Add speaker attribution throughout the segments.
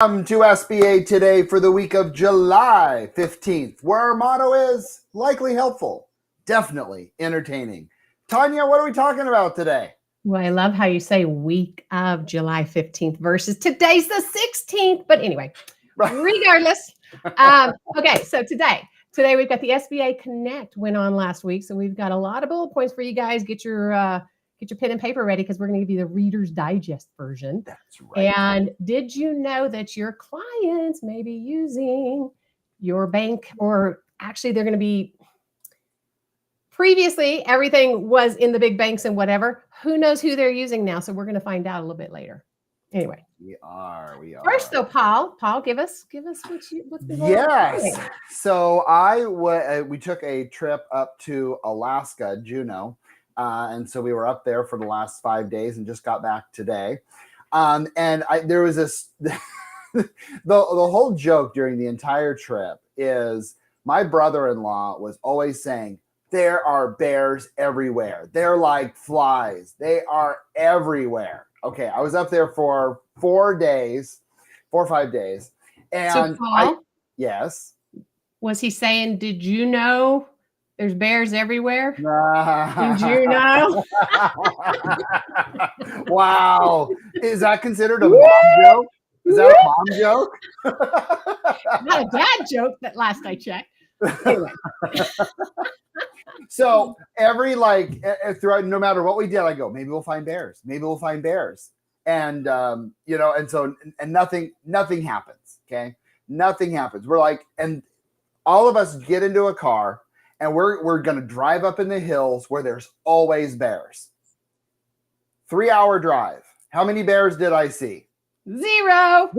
Speaker 1: Welcome to SBA Today for the week of July 15th, where our motto is likely helpful, definitely entertaining. Tanya, what are we talking about today?
Speaker 2: Well, I love how you say week of July 15th versus today's the 16th. But anyway, regardless. Okay, so today we've got the SBA Connect went on last week. So we've got a lot of bullet points for you guys. Get your pen and paper ready because we're going to give you the Reader's Digest version.
Speaker 1: That's right.
Speaker 2: And did you know that your clients may be using your bank, or actually they're going to be, previously everything was in the big banks and whatever. Who knows who they're using now? So we're going to find out a little bit later. Anyway.
Speaker 1: We are.
Speaker 2: First though, Paul, give us what's been going on.
Speaker 1: Yes. So we took a trip up to Alaska, Juneau. And so we were up there for the last 5 days and just got back today. There was this, the whole joke during the entire trip is my brother-in-law was always saying, there are bears everywhere. They're like flies. They are everywhere. Okay. I was up there for 4 or 5 days. And
Speaker 2: so Paul,
Speaker 1: yes.
Speaker 2: Was he saying, did you know there's bears everywhere? Did you know?
Speaker 1: Wow. Is that considered a mom joke? Is that a mom joke?
Speaker 2: Not a dad joke, that last I checked. Anyway.
Speaker 1: So throughout, no matter what we did, I go, maybe we'll find bears. Maybe we'll find bears. And, and nothing happens. Okay. Nothing happens. We're like, and all of us get into a car and we're going to drive up in the hills where there's always bears. 3-hour drive. How many bears did I see?
Speaker 2: Zero.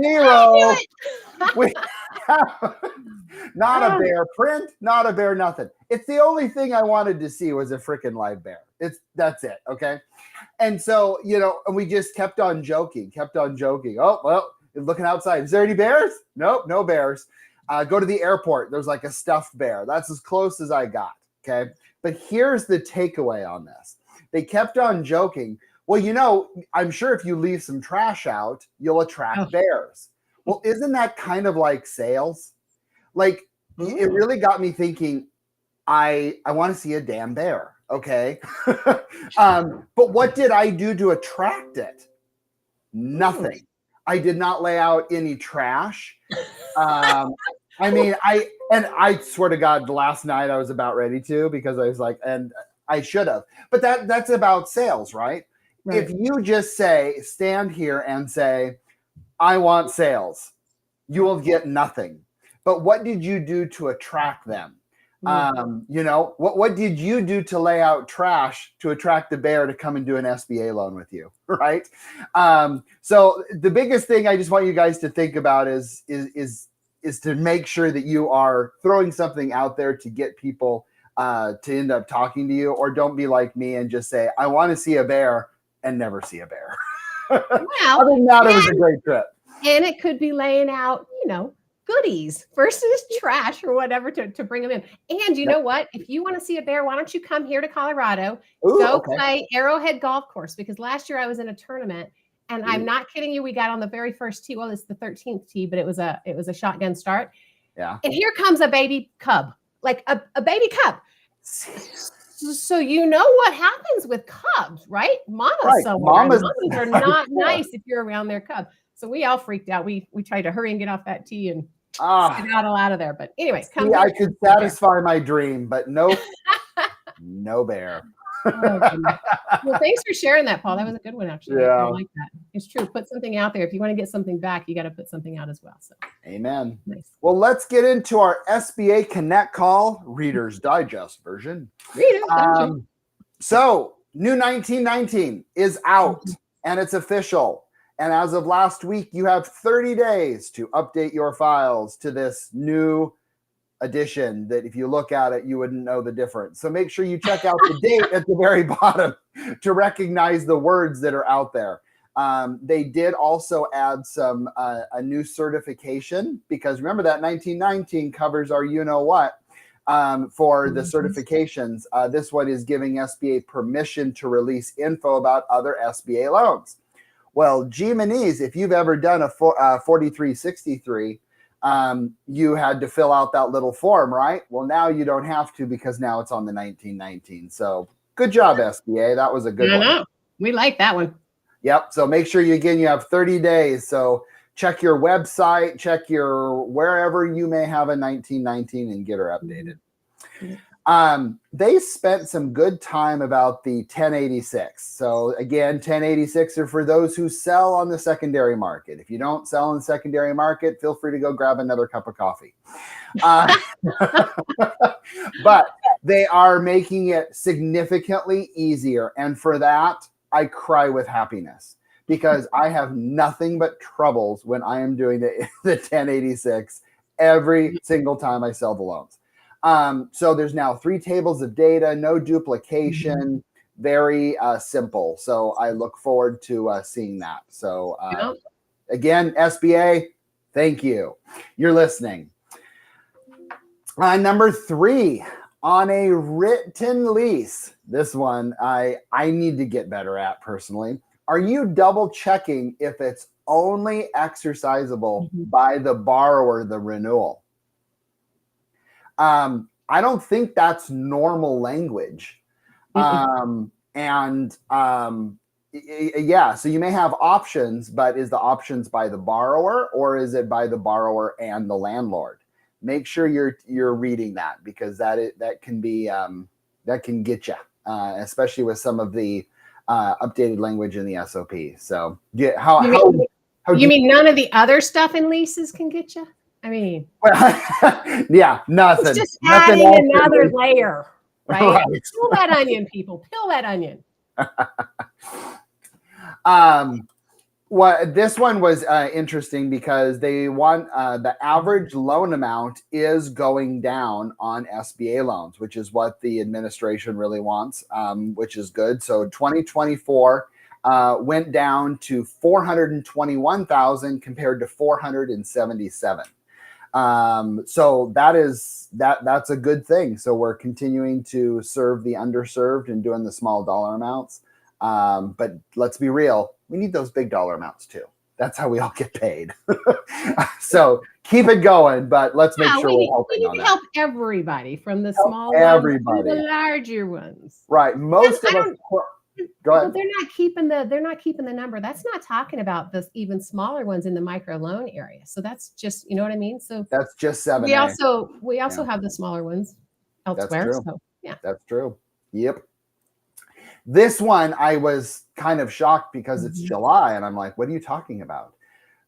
Speaker 1: Not a bear print, not a bear nothing. It's the only thing I wanted to see was a freaking live bear. That's it, okay? And so, and we just kept on joking. Oh, well, looking outside. Is there any bears? Nope, no bears. Go to the airport. There's like a stuffed bear. That's as close as I got, okay? But here's the takeaway on this. They kept on joking. Well, I'm sure if you leave some trash out, you'll attract bears. Well, isn't that kind of like sales? Like, it really got me thinking, I want to see a damn bear, okay? But what did I do to attract it? Nothing. I did not lay out any trash. I swear to God, last night I was about ready to, because I was like, and I should have. But that's about sales, right? If you just stand here and say, I want sales, you will get nothing. But what did you do to attract them? What did you do to lay out trash to attract the bear to come and do an SBA loan with you, right? So the biggest thing I just want you guys to think about is to make sure that you are throwing something out there to get people to end up talking to you, or don't be like me and just say, I want to see a bear and never see a bear.
Speaker 2: Well,
Speaker 1: other than that, it was a great trip.
Speaker 2: And it could be laying out, goodies versus trash or whatever to bring them in. And you know what? If you want to see a bear, why don't you come here to Colorado, play Arrowhead Golf Course? Because last year I was in a tournament, and I'm not kidding you. We got on the very first tee. Well, it's the 13th tee, but it was a shotgun start.
Speaker 1: Yeah.
Speaker 2: And here comes a baby cub, like a baby cub. So you know what happens with cubs, right? Mama's somewhere. Mamas are not nice if you're around their cub. So we all freaked out. We tried to hurry and get off that tee and skedaddle out of there. But anyways,
Speaker 1: I could satisfy my dream, but nope, no bear.
Speaker 2: Well, thanks for sharing that, Paul. That was a good one, actually.
Speaker 1: Yeah.
Speaker 2: I like that. It's true. Put something out there. If you want to get something back, you got to put something out as well. So,
Speaker 1: amen.
Speaker 2: Nice.
Speaker 1: Well, let's get into our SBA Connect call, Reader's Digest version. So, new 1919 is out, and it's official. And as of last week, you have 30 days to update your files to this new edition that if you look at it, you wouldn't know the difference. So make sure you check out the date at the very bottom to recognize the words that are out there. They did also add some a new certification, because remember that 1919 covers our you-know-what for the certifications. This one is giving SBA permission to release info about other SBA loans. Well, G-Manese, if you've ever done a 4363, you had to fill out that little form, right? Well, now you don't have to because now it's on the 1919. So good job, SBA. That was a good one.
Speaker 2: Know. We like that one.
Speaker 1: Yep. So make sure you have 30 days. So check your website, check your wherever you may have a 1919 and get her updated. They spent some good time about the 1086. So again, 1086 are for those who sell on the secondary market. If you don't sell in the secondary market, feel free to go grab another cup of coffee. But they are making it significantly easier. And for that, I cry with happiness because I have nothing but troubles when I am doing the 1086 every single time I sell the loans. So there's now 3 tables of data, no duplication, very simple. So I look forward to seeing that. So again, SBA, thank you. You're listening. Number 3, on a written lease. This one I need to get better at personally. Are you double checking if it's only exercisable by the borrower, the renewal? I don't think that's normal language. Yeah, so you may have options, but is the options by the borrower or is it by the borrower and the landlord? Make sure you're reading that because that can be that can get you, especially with some of the updated language in the SOP. So how you
Speaker 2: mean none of the other stuff in leases can get you? I mean,
Speaker 1: yeah, nothing.
Speaker 2: It's just adding another layer, right? Peel that onion, people. Peel that onion.
Speaker 1: This one was interesting because they want the average loan amount is going down on SBA loans, which is what the administration really wants, which is good. So 2024 went down to 421,000 compared to 477. So that's a good thing. So we're continuing to serve the underserved and doing the small dollar amounts. But let's be real, we need those big dollar amounts too. That's how we all get paid. So keep it going, but let's make sure we're helping on that.
Speaker 2: Help everybody from the small ones to the larger ones.
Speaker 1: Right. Most of us. Go ahead.
Speaker 2: Well, they're not keeping the number. That's not talking about the even smaller ones in the micro loan area. So that's just, you know what I mean? So
Speaker 1: that's just 7.
Speaker 2: We also have the smaller ones elsewhere.
Speaker 1: That's true.
Speaker 2: So yeah.
Speaker 1: That's true. Yep. This one I was kind of shocked because it's July and I'm like, what are you talking about?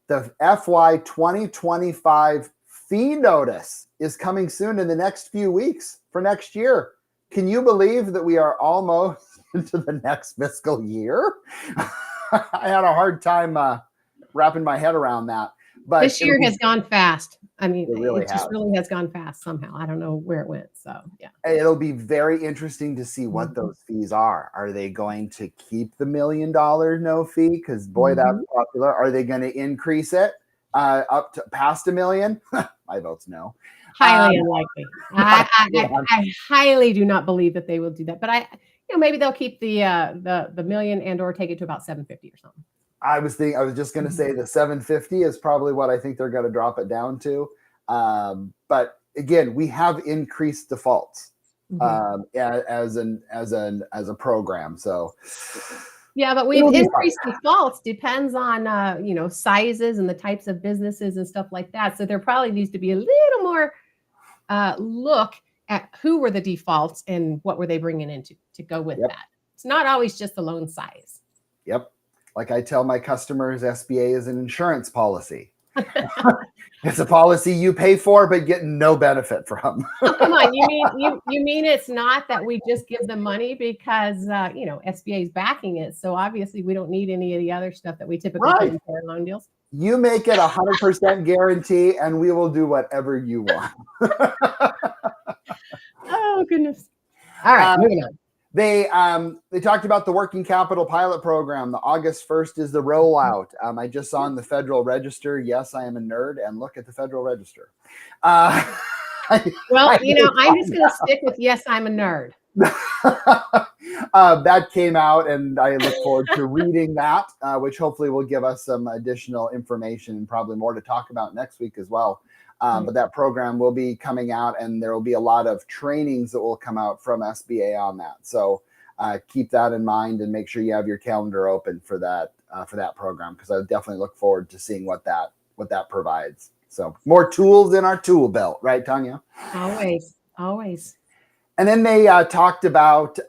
Speaker 1: The FY 2025 fee notice is coming soon in the next few weeks for next year. Can you believe that we are almost into the next fiscal year? I had a hard time wrapping my head around that. But
Speaker 2: this year has gone fast. I mean, it
Speaker 1: really
Speaker 2: has gone fast somehow. I don't know where it went. So yeah.
Speaker 1: It'll be very interesting to see what those fees are. Are they going to keep the $1 million no fee? Because boy, that's popular. Are they going to increase it up to past $1 million? My vote's no.
Speaker 2: Highly unlikely. I highly do not believe that they will do that. But maybe they'll keep the $1 million and or take it to about 750 or something.
Speaker 1: I was just going to say the 750 is probably what I think they're going to drop it down to. But again, we have increased defaults as a program. So
Speaker 2: yeah, but we've increased defaults depends on sizes and the types of businesses and stuff like that. So there probably needs to be a little more look at who were the defaults and what were they bringing in to go with that. It's not always just the loan size.
Speaker 1: Yep. Like I tell my customers, SBA is an insurance policy. It's a policy you pay for but get no benefit from.
Speaker 2: Oh, come on, you mean it's not that we just give them money because SBA is backing it. So obviously we don't need any of the other stuff that we typically do for our loan deals.
Speaker 1: You make it 100% guarantee, and we will do whatever you want.
Speaker 2: Oh goodness! All right, moving on.
Speaker 1: They talked about the working capital pilot program. The August 1st is the rollout. I just saw in the Federal Register. Yes, I am a nerd, and look at the Federal Register.
Speaker 2: Well, I'm just going to stick with yes, I'm a nerd.
Speaker 1: That came out, and I look forward to reading that, which hopefully will give us some additional information and probably more to talk about next week as well. But that program will be coming out, and there will be a lot of trainings that will come out from SBA on that. So keep that in mind and make sure you have your calendar open for that program, because I definitely look forward to seeing what that provides. So more tools in our tool belt, right, Tanya?
Speaker 2: Always.
Speaker 1: And then they talked about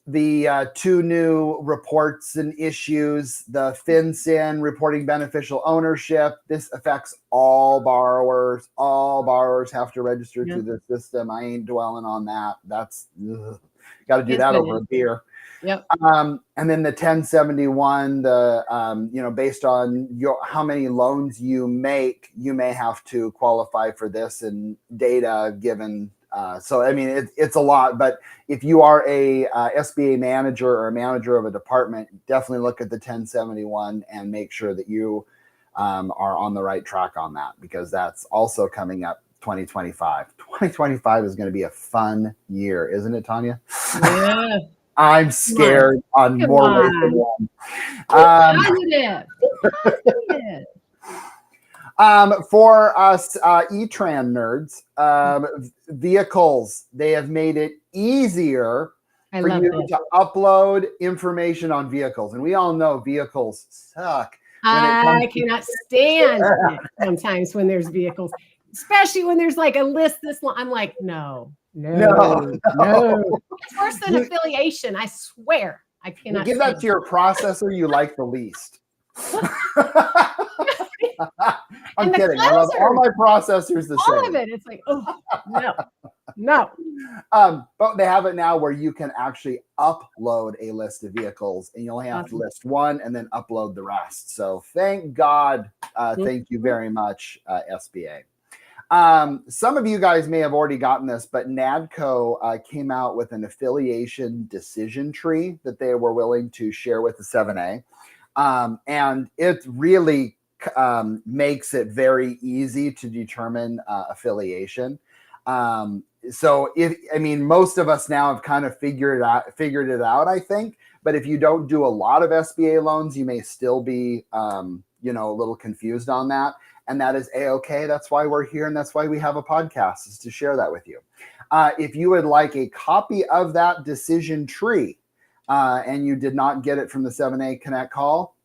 Speaker 1: the two new reports and issues, the FinCEN reporting beneficial ownership. This affects all borrowers. All borrowers have to register to the system. I ain't dwelling on that. That's got to do that over a beer.
Speaker 2: Yep.
Speaker 1: And then the 1071, based on how many loans you make, you may have to qualify for this, and data given. So, I mean, it's a lot, but if you are a SBA manager or a manager of a department, definitely look at the 1071 and make sure that you are on the right track on that, because that's also coming up 2025. 2025 is going to be a fun year, isn't it, Tanya?
Speaker 2: Yeah.
Speaker 1: I'm scared on more ways than one.
Speaker 2: Positive.
Speaker 1: For us E-Tran nerds, vehicles, they have made it easier for you to upload information on vehicles. And we all know vehicles suck.
Speaker 2: I cannot stand it sometimes when there's vehicles, especially when there's like a list this long. I'm like, no. It's worse than affiliation. I swear. I cannot.
Speaker 1: You give that to your processor you like the least. I'm kidding. I love all my processors the same.
Speaker 2: All of it. It's like, oh, no.
Speaker 1: But they have it now where you can actually upload a list of vehicles, and you only have to list one and then upload the rest. So thank God. Thank you very much, SBA. Some of you guys may have already gotten this, but NADCO came out with an affiliation decision tree that they were willing to share with the 7A. And it really makes it very easy to determine affiliation. So most of us now have kind of figured it out, I think. But if you don't do a lot of SBA loans, you may still be, a little confused on that. And that is A-okay. That's why we're here, and that's why we have a podcast, is to share that with you. If you would like a copy of that decision tree, and you did not get it from the 7A Connect call,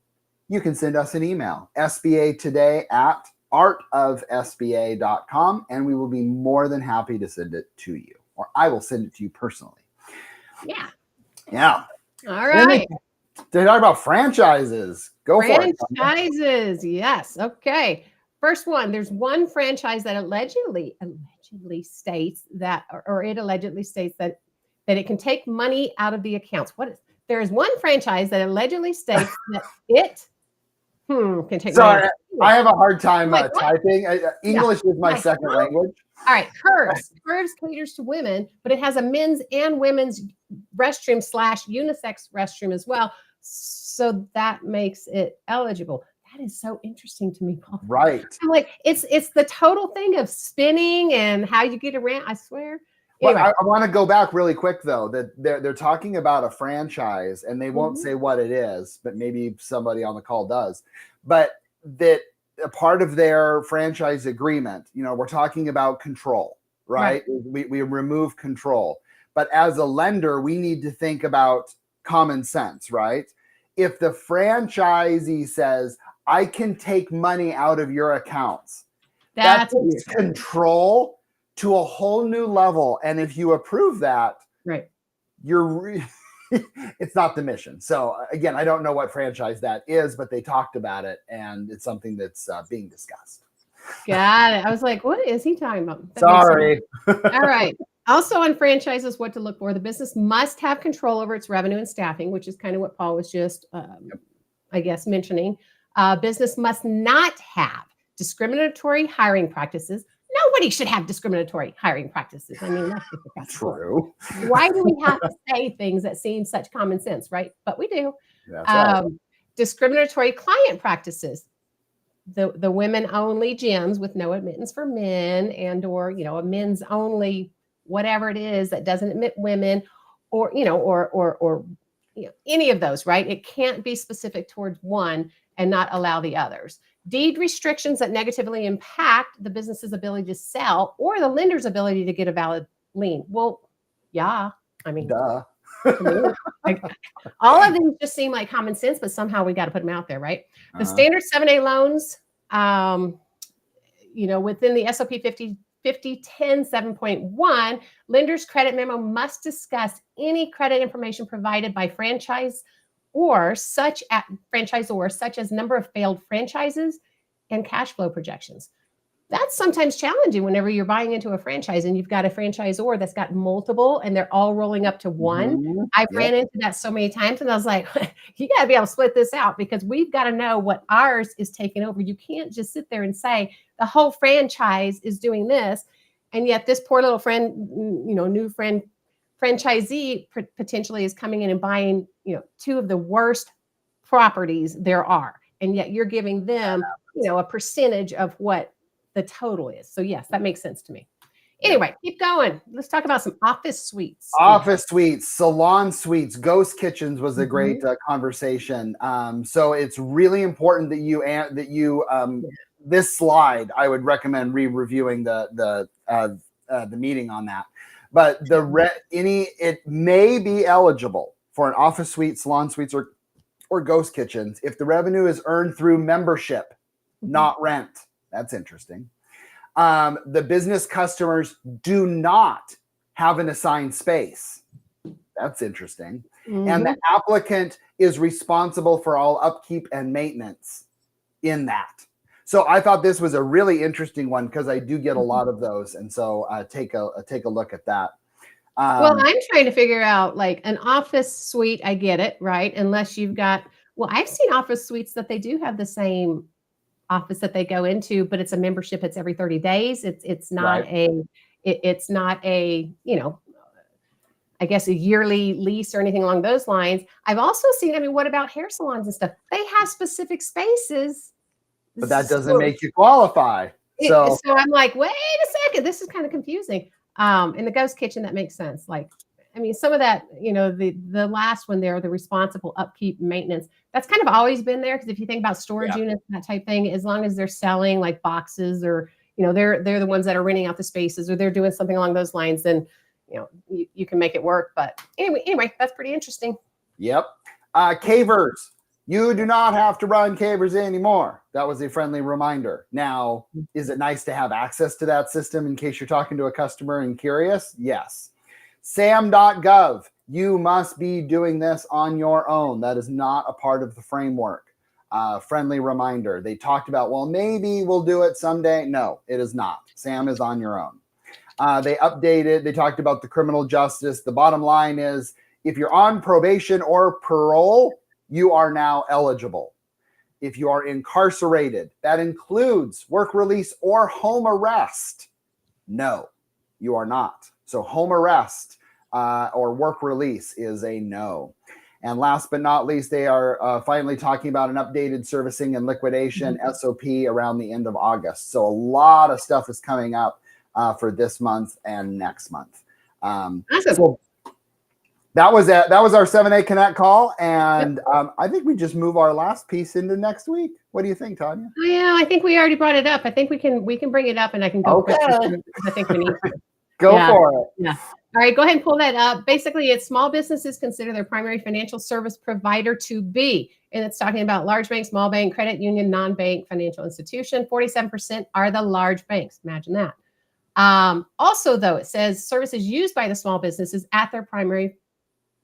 Speaker 1: you can send us an email, sbatoday@artofsba.com, and we will be more than happy to send it to you, or I will send it to you personally.
Speaker 2: Yeah. All right.
Speaker 1: They talk about franchises. Go for it.
Speaker 2: Franchises. Yes. Okay. First one, there's one franchise that allegedly states that, or it allegedly states that it can take money out of the accounts. There is one franchise that allegedly states that it can take money.
Speaker 1: I have a hard time typing. English is my second language.
Speaker 2: All right. Curves caters to women, but it has a men's and women's restroom / unisex restroom as well. So that makes it eligible. That is so interesting to me, Paul.
Speaker 1: Right.
Speaker 2: I'm like, it's the total thing of spinning and how you get around. I swear.
Speaker 1: Anyway. Well, I want to go back really quick though. That they're talking about a franchise, and they won't say what it is, but maybe somebody on the call does. But that a part of their franchise agreement, we're talking about control, right? We remove control, but as a lender, we need to think about common sense, right? If the franchisee says, I can take money out of your accounts, that's control to a whole new level. And if you approve that,
Speaker 2: right,
Speaker 1: it's not the mission. So again, I don't know what franchise that is, but they talked about it, and it's something that's being discussed.
Speaker 2: Got it. I was like, what is he talking about?
Speaker 1: Sorry.
Speaker 2: All right. Also on franchises, what to look for. The business must have control over its revenue and staffing, which is kind of what Paul was just, mentioning. Business must not have discriminatory hiring practices. Nobody should have discriminatory hiring practices. I mean, that's just across the board. Why do we have to say things that seem such common sense, right? But we do.
Speaker 1: That's right.
Speaker 2: Discriminatory client practices. The women only gyms with no admittance for men, and or a men's only whatever it is that doesn't admit women, or or any of those, right? It can't be specific towards one and not allow the others. Deed restrictions that negatively impact the business's ability to sell or the lender's ability to get a valid lien. Well, yeah, I mean,
Speaker 1: duh.
Speaker 2: to me, like, all of these just seem like common sense, but somehow we got to put them out there, right? The standard 7A loans, within the SOP 5010 7.1, lender's credit memo must discuss any credit information provided by franchisor, such as number of failed franchises and cash flow projections. That's sometimes challenging whenever you're buying into a franchise and you've got a franchisor that's got multiple and they're all rolling up to one.
Speaker 1: Mm-hmm.
Speaker 2: I've ran into that so many times, and I was like, you got to be able to split this out, because we've got to know what ours is taking over. You can't just sit there and say the whole franchise is doing this, and yet this poor little new franchisee potentially is coming in and buying, two of the worst properties there are, and yet you're giving them, a percentage of what the total is. So yes, that makes sense to me. Anyway, keep going. Let's talk about some office suites.
Speaker 1: Office suites, salon suites, ghost kitchens was a great conversation. So it's really important that you this slide, I would recommend re-reviewing the meeting on that. But it may be eligible for an office suite, salon suites, or ghost kitchens if the revenue is earned through membership, not rent. That's interesting. The business customers do not have an assigned space. That's interesting. And the applicant is responsible for all upkeep and maintenance in that. So I thought this was a really interesting one, because I do get a lot of those. And so take a look at that.
Speaker 2: Well, I'm trying to figure out, like, an office suite. I get it, right? Unless you've got, I've seen office suites that they do have the same office that they go into, but it's a membership. It's every 30 days. It's not right. It's not a, I guess a yearly lease or anything along those lines. I've also seen, what about hair salons and stuff? They have specific spaces.
Speaker 1: But that doesn't make you qualify. So
Speaker 2: I'm like, wait a second, this is kind of confusing. In the ghost kitchen, that makes sense. Like, some of that, the last one there, the responsible upkeep maintenance, that's kind of always been there. Because if you think about storage units, that type thing, as long as they're selling like boxes, or, they're the ones that are renting out the spaces, or they're doing something along those lines, then, you can make it work. But anyway, that's pretty interesting.
Speaker 1: Yep. Cavers. You do not have to run cavers anymore. That was a friendly reminder. Now, is it nice to have access to that system in case you're talking to a customer and curious? Yes. SAM.gov. You must be doing this on your own. That is not a part of the framework. Friendly reminder. They talked about, well, maybe we'll do it someday. No, it is not. SAM is on your own. They updated. They talked about the criminal justice. The bottom line is, if you're on probation or parole, you are now eligible. If you are incarcerated, that includes work release or home arrest. No, you are not. So home arrest or work release is a no. And last but not least, they are finally talking about an updated servicing and liquidation SOP around the end of August. So a lot of stuff is coming up for this month and next month. So that was our 7A Connect call, and I think we just move our last piece into next week. What do you think, Tanya?
Speaker 2: Yeah, I think we already brought it up. I think we can bring it up, and I can go.
Speaker 1: Okay.
Speaker 2: I think we need to.
Speaker 1: Go for it.
Speaker 2: Yeah. All right, go ahead and pull that up. Basically, it's small businesses consider their primary financial service provider to be, and it's talking about large bank, small bank, credit union, non-bank financial institution. 47% are the large banks. Imagine that. Also, though, it says services used by the small businesses at their primary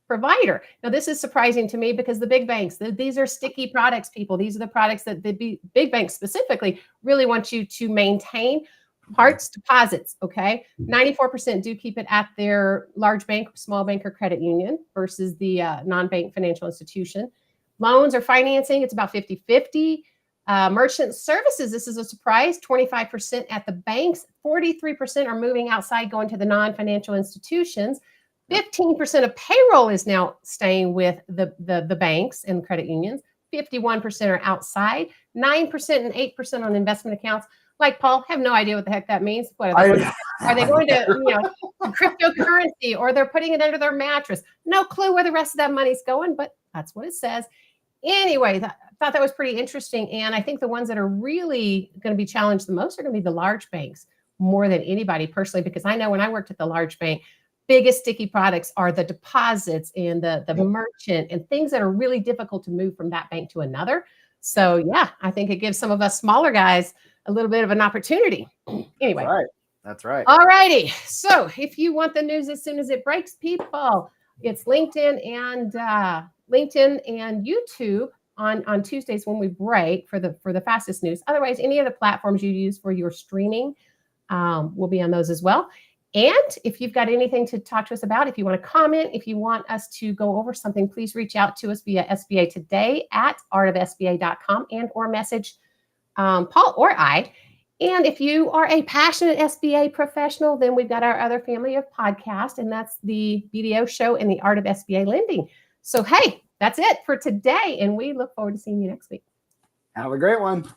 Speaker 2: provider. Now, this is surprising to me, because the big banks, these are sticky products, people. These are the products that the big banks specifically really want you to maintain. Parts deposits, okay? 94% do keep it at their large bank, small bank, or credit union versus the non-bank financial institution. Loans or financing, it's about 50-50. Merchant services, this is a surprise, 25% at the banks, 43% are moving outside, going to the non-financial institutions. 15% of payroll is now staying with the banks and credit unions. 51% are outside, 9% and 8% on investment accounts. Like Paul, have no idea what the heck that means. What are they going to, cryptocurrency, or they're putting it under their mattress. No clue where the rest of that money's going, but that's what it says. Anyway, I thought that was pretty interesting. And I think the ones that are really going to be challenged the most are going to be the large banks more than anybody personally, because I know when I worked at the large bank, biggest sticky products are the deposits and the merchant and things that are really difficult to move from that bank to another. So yeah, I think it gives some of us smaller guys a little bit of an opportunity. Anyway.
Speaker 1: That's right.
Speaker 2: All righty. So if you want the news as soon as it breaks, people, it's LinkedIn and YouTube on Tuesdays when we break for the fastest news. Otherwise, any of the platforms you use for your streaming will be on those as well. And if you've got anything to talk to us about, if you want to comment, if you want us to go over something, please reach out to us via SBA Today at artofsba.com and or message Paul or I. And if you are a passionate SBA professional, then we've got our other family of podcasts, and that's the BDO Show and the Art of SBA Lending. So, hey, that's it for today, and we look forward to seeing you next week.
Speaker 1: Have a great one.